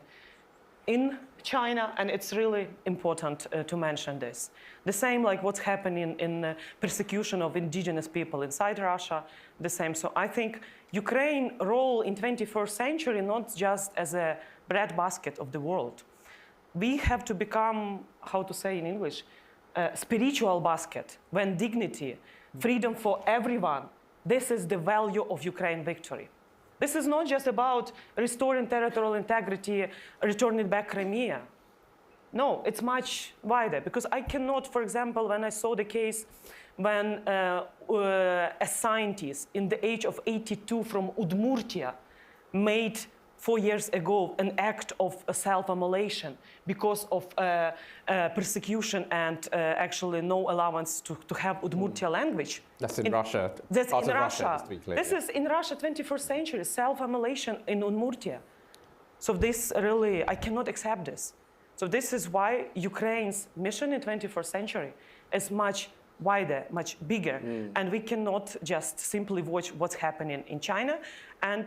in China, and it's really important to mention this. The same like what's happening in persecution of indigenous people inside Russia, the same. So I think Ukraine's role in 21st century, not just as a breadbasket of the world. We have to become, how to say in English, a spiritual basket, when dignity, freedom for everyone, this is the value of Ukraine victory. This is not just about restoring territorial integrity, returning back Crimea. No, it's much wider, because I cannot, for example, when I saw the case when a scientist in the age of 82 from Udmurtia made 4 years ago an act of self-immolation because of persecution and actually no allowance to have Udmurtia language. That's in Russia. That's part in of Russia. just to be clear, This yeah. is in Russia, 21st century, self-immolation in Udmurtia. So this really, I cannot accept this. So this is why Ukraine's mission in 21st century is much wider, much bigger. And we cannot just simply watch what's happening in China and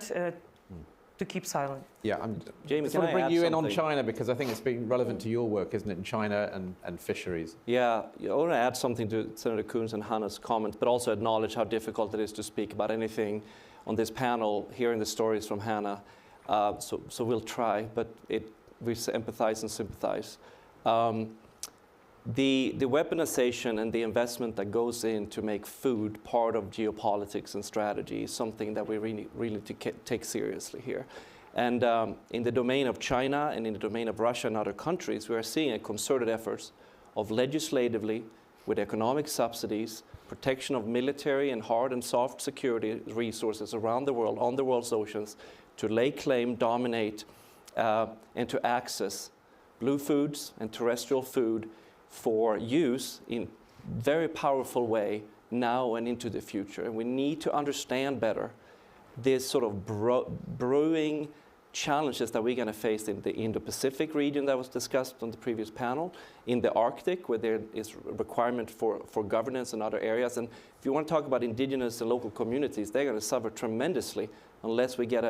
to keep silent. Yeah, James, just want to can I bring add you in on something? China because I think it's been relevant to your work, isn't it, in China and fisheries? Yeah, I want to add something to Senator Coons and Hannah's comments, but also acknowledge how difficult it is to speak about anything on this panel, hearing the stories from Hannah. So we'll try, but we empathize and sympathize. The weaponization and the investment that goes in to make food part of geopolitics and strategy is something that we really take seriously here. And in the domain of China and in the domain of Russia and other countries, we are seeing a concerted efforts of legislatively, with economic subsidies, protection of military and hard and soft security resources around the world, on the world's oceans, to lay claim, dominate, and to access blue foods and terrestrial food for use in very powerful way now and into the future. And we need to understand better this sort of brewing challenges that we're going to face in the Indo-Pacific region that was discussed on the previous panel, in the Arctic, where there is requirement for governance in other areas. And if you want to talk about indigenous and local communities, they're going to suffer tremendously unless we get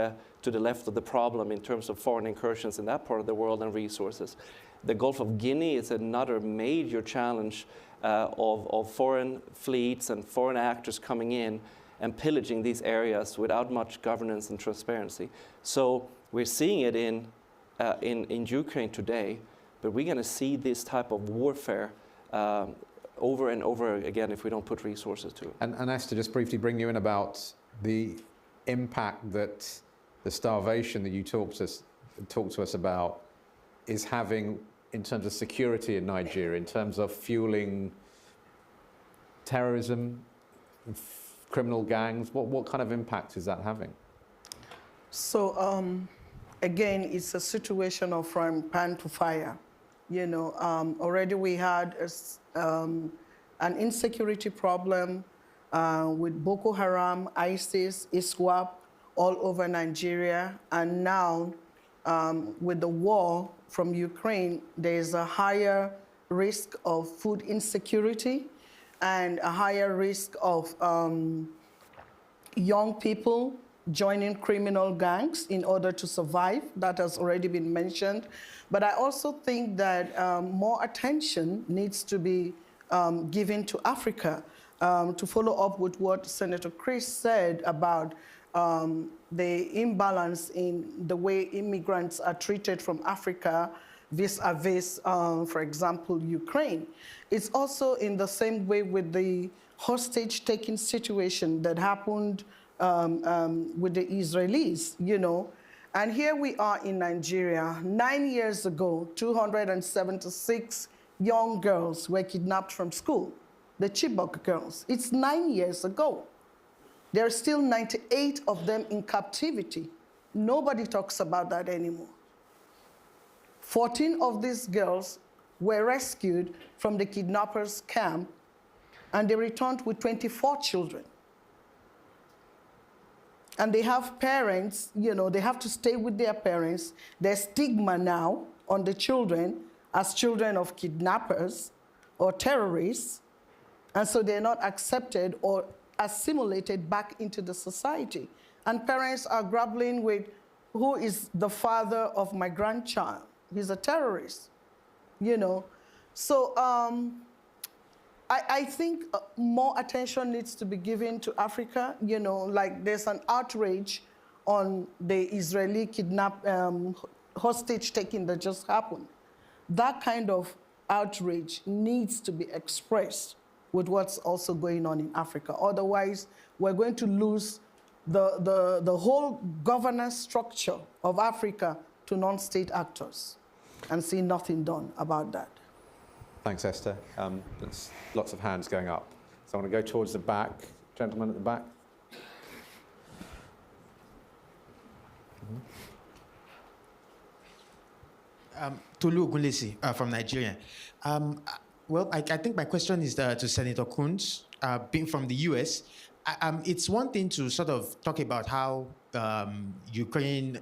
to the left of the problem in terms of foreign incursions in that part of the world and resources. The Gulf of Guinea is another major challenge of foreign fleets and foreign actors coming in and pillaging these areas without much governance and transparency. So we're seeing it in Ukraine today, but we're going to see this type of warfare over and over again if we don't put resources to it. And Esther, just briefly bring you in about the impact that the starvation that you talked to us about is having in terms of security in Nigeria, in terms of fueling terrorism, criminal gangs. What kind of impact is that having? So again, it's a situation of from pan to fire. You know, already we had an insecurity problem with Boko Haram, ISIS, ISWAP, all over Nigeria. And now with the war from Ukraine, there's a higher risk of food insecurity and a higher risk of young people joining criminal gangs in order to survive. That has already been mentioned. But I also think that more attention needs to be given to Africa. To follow up with what Senator Chris said about the imbalance in the way immigrants are treated from Africa vis-a-vis, for example, Ukraine. It's also in the same way with the hostage-taking situation that happened with the Israelis, you know. And here we are in Nigeria. 9 years ago, 276 young girls were kidnapped from school, the Chibok girls. It's 9 years ago. There are still 98 of them in captivity. Nobody talks about that anymore. 14 of these girls were rescued from the kidnappers' camp, and they returned with 24 children. And they have parents, you know, they have to stay with their parents. There's stigma now on the children as children of kidnappers or terrorists, and so they're not accepted or assimilated back into the society. And parents are grappling with, who is the father of my grandchild? He's a terrorist, you know. So I think more attention needs to be given to Africa. You know, like there's an outrage on the Israeli hostage taking that just happened. That kind of outrage needs to be expressed with what's also going on in Africa. Otherwise, we're going to lose the whole governance structure of Africa to non-state actors and see nothing done about that. Thanks, Esther. There's lots of hands going up. So I want to go towards the back. Gentleman at the back. Tolu Ogunlesi from Nigeria. Well, I think my question is to Senator Coons, being from the US. It's one thing to sort of talk about how Ukraine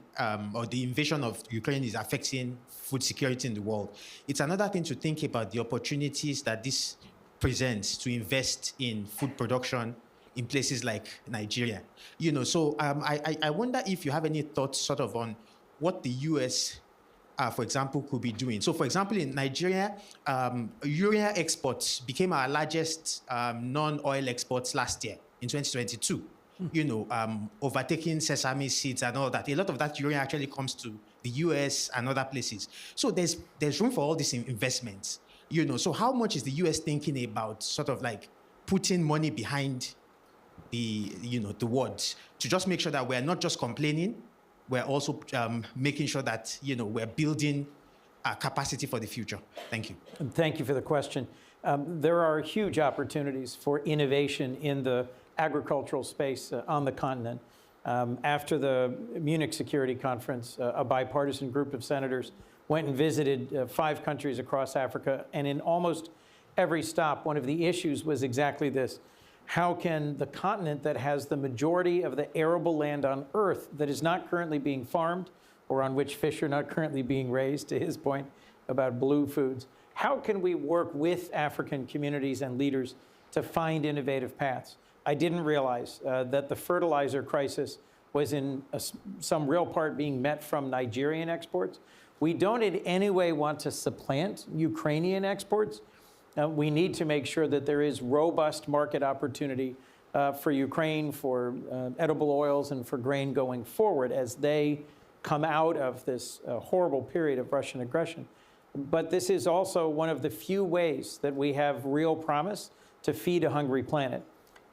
or the invasion of Ukraine is affecting food security in the world. It's another thing to think about the opportunities that this presents to invest in food production in places like Nigeria. You know, so I wonder if you have any thoughts sort of on what the US for example, could be doing. So, for example, in Nigeria, urea exports became our largest non-oil exports last year in 2022. You know, overtaking sesame seeds and all that. A lot of that urea actually comes to the US and other places. So there's room for all these investments. So how much is the US thinking about sort of like putting money behind the words to just make sure that we're not just complaining, we're also making sure that, we're building capacity for the future? Thank you. And thank you for the question. There are huge opportunities for innovation in the agricultural space on the continent. After the Munich Security Conference, a bipartisan group of senators went and visited 5 countries across Africa, and in almost every stop, one of the issues was exactly this. How can the continent that has the majority of the arable land on Earth that is not currently being farmed, or on which fish are not currently being raised, to his point about blue foods, how can we work with African communities and leaders to find innovative paths? I didn't realize that the fertilizer crisis was in some real part being met from Nigerian exports. We don't in any way want to supplant Ukrainian exports. We need to make sure that there is robust market opportunity for Ukraine, for edible oils, and for grain going forward as they come out of this horrible period of Russian aggression. But this is also one of the few ways that we have real promise to feed a hungry planet.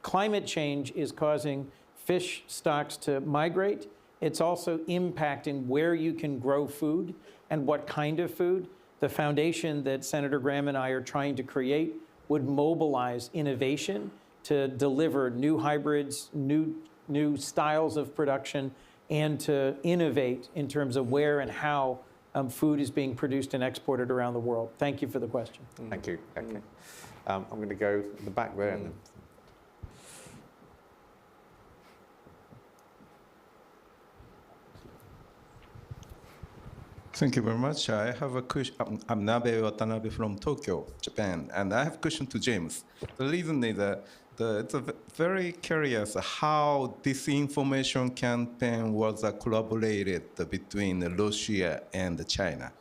Climate change is causing fish stocks to migrate. It's also impacting where you can grow food and what kind of food. The foundation that Senator Graham and I are trying to create would mobilize innovation to deliver new hybrids, new styles of production, and to innovate in terms of where and how food is being produced and exported around the world. Thank you for the question. Thank you. Okay. I'm going to go at the back there. Thank you very much. I have a question. I'm Nabe Watanabe from Tokyo, Japan, and I have a question to James. The reason is that it's very curious how this information campaign was collaborated between Russia and China.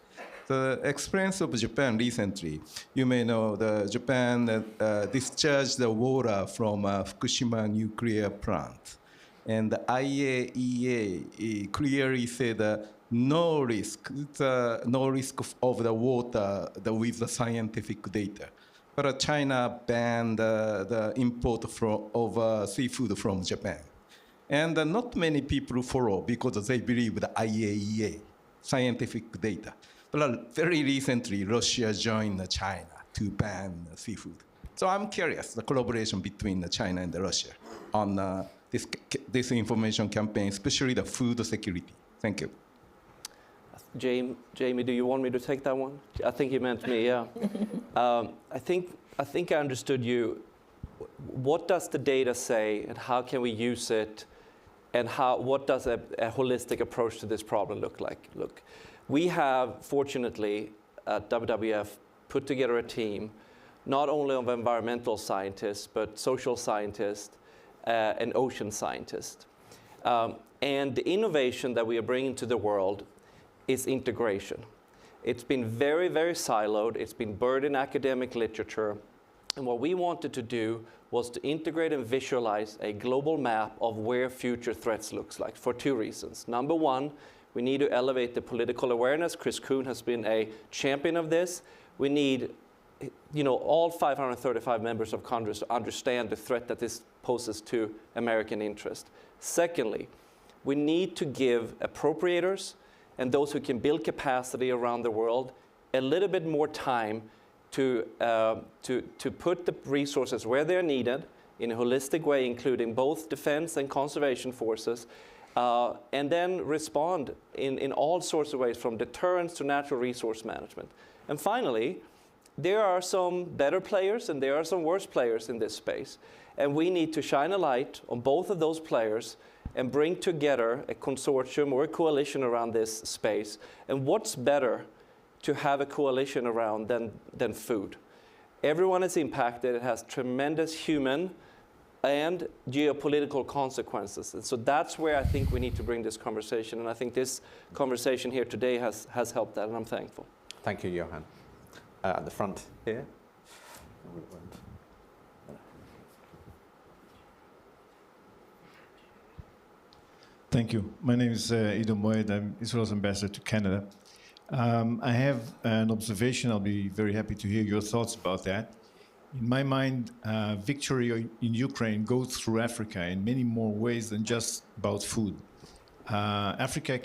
The experience of Japan recently, you may know that Japan discharged the water from Fukushima nuclear plant. And the IAEA clearly said no risk, no risk of the water with the scientific data. But China banned the import of seafood from Japan. And not many people follow because they believe the IAEA scientific data. But very recently, Russia joined China to ban seafood. So I'm curious, the collaboration between China and Russia on this information campaign, especially the food security. Thank you. Jamie, do you want me to take that one? I think you meant me, yeah. I think I understood you. What does the data say, and how can we use it, and what does a holistic approach to this problem look like? Look, we have, fortunately, at WWF, put together a team, not only of environmental scientists, but social scientists and ocean scientists. And the innovation that we are bringing to the world is integration. It's been very, very siloed. It's been buried in academic literature. And what we wanted to do was to integrate and visualize a global map of where future threats looks like for 2 reasons. Number one, we need to elevate the political awareness. Chris Kuhn has been a champion of this. We need all 535 members of Congress to understand the threat that this poses to American interest. Secondly, we need to give appropriators and those who can build capacity around the world a little bit more time to put the resources where they're needed in a holistic way, including both defense and conservation forces, and then respond in all sorts of ways, from deterrence to natural resource management. And finally, there are some better players and there are some worse players in this space. And we need to shine a light on both of those players and bring together a consortium or a coalition around this space. And what's better to have a coalition around than food? Everyone is impacted. It has tremendous human and geopolitical consequences. And so that's where I think we need to bring this conversation. And I think this conversation here today has helped that, and I'm thankful. Thank you, Johan. At the front here. Thank you. My name is Ido Moed. I'm Israel's ambassador to Canada. I have an observation. I'll be very happy to hear your thoughts about that. In my mind, victory in Ukraine goes through Africa in many more ways than just about food. Africa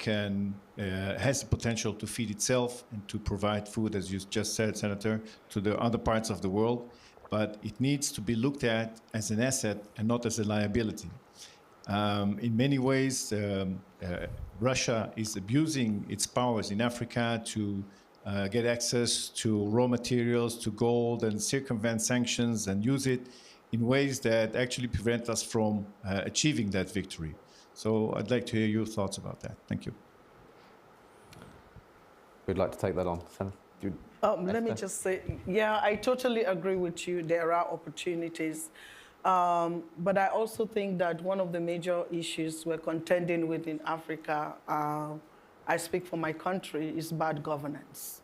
has the potential to feed itself and to provide food, as you just said, Senator, to the other parts of the world, but it needs to be looked at as an asset and not as a liability. In many ways, Russia is abusing its powers in Africa to get access to raw materials, to gold, and circumvent sanctions and use it in ways that actually prevent us from achieving that victory. So I'd like to hear your thoughts about that. Thank you. We'd like to take that on. Senator. Let me just say, yeah, I totally agree with you. There are opportunities. But I also think that one of the major issues we're contending with in Africa, I speak for my country, is bad governance.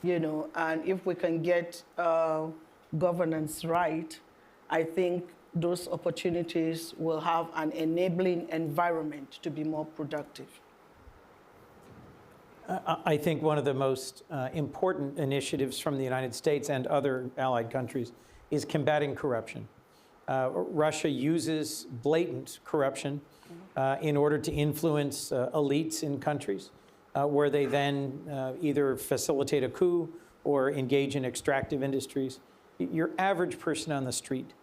You know, and if we can get governance right, I think those opportunities will have an enabling environment to be more productive. I think one of the most important initiatives from the United States and other allied countries is combating corruption. Russia uses blatant corruption in order to influence elites in countries where they then either facilitate a coup or engage in extractive industries. Your average person on the street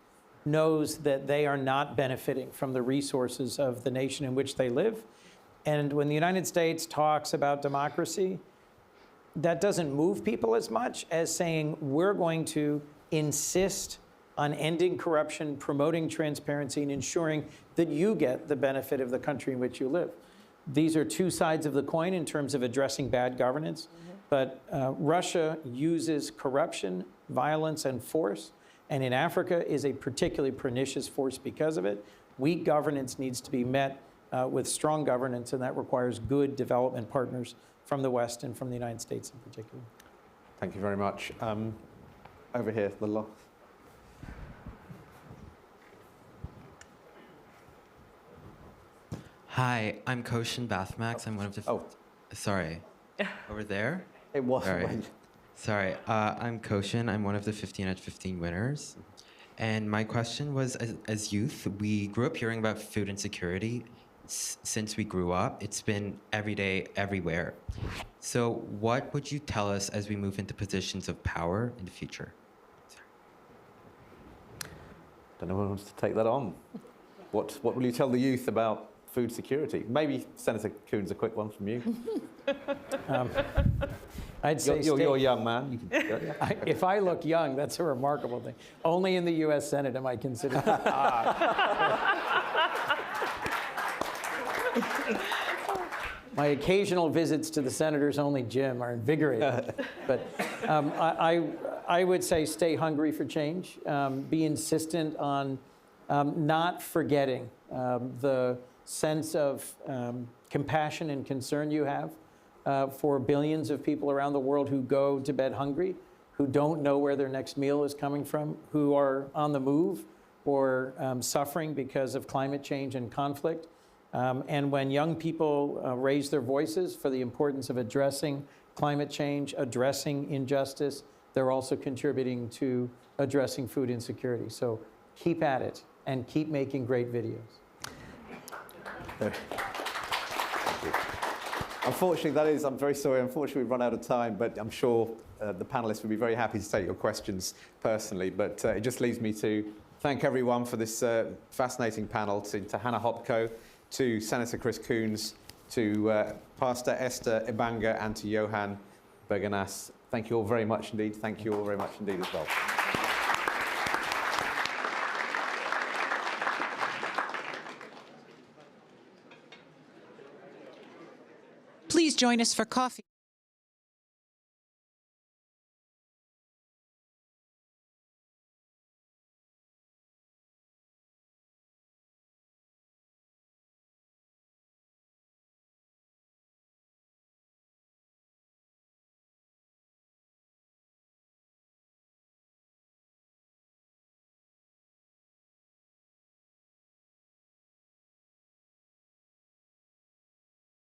knows that they are not benefiting from the resources of the nation in which they live. And when the United States talks about democracy, that doesn't move people as much as saying we're going to insist on ending corruption, promoting transparency, and ensuring that you get the benefit of the country in which you live. These are two sides of the coin in terms of addressing bad governance, but Russia uses corruption, violence, and force, and in Africa is a particularly pernicious force because of it. Weak governance needs to be met with strong governance, and that requires good development partners from the West and from the United States in particular. Thank you very much. Over here, the last. Hi, I'm Koshin Bathmax. I'm one of the... Sorry. Over there? It was. Sorry. I'm Koshin. I'm one of the 15 at 15 winners. And my question was, as youth, we grew up hearing about food insecurity. Since we grew up, it's been every day, everywhere. So what would you tell us as we move into positions of power in the future? Don't know who wants to take that on. What will you tell the youth about food security? Maybe Senator Coons, a quick one from you. I'd say you're a young man. You can, if I look young, that's a remarkable thing. Only in the U.S. Senate am I considered. My occasional visits to the senator's only gym are invigorating. But I would say stay hungry for change. Be insistent on not forgetting the sense of compassion and concern you have for billions of people around the world who go to bed hungry, who don't know where their next meal is coming from, who are on the move or suffering because of climate change and conflict. And when young people raise their voices for the importance of addressing climate change, addressing injustice, they're also contributing to addressing food insecurity. So keep at it and keep making great videos. Unfortunately, I'm very sorry, unfortunately we've run out of time, but I'm sure the panelists would be very happy to take your questions personally. But it just leaves me to thank everyone for this fascinating panel, to Hannah Hopko, to Senator Chris Coons, to Pastor Esther Ibanga, and to Johan Berganas. Thank you all very much indeed. Thank you all very much indeed as well. Please join us for coffee.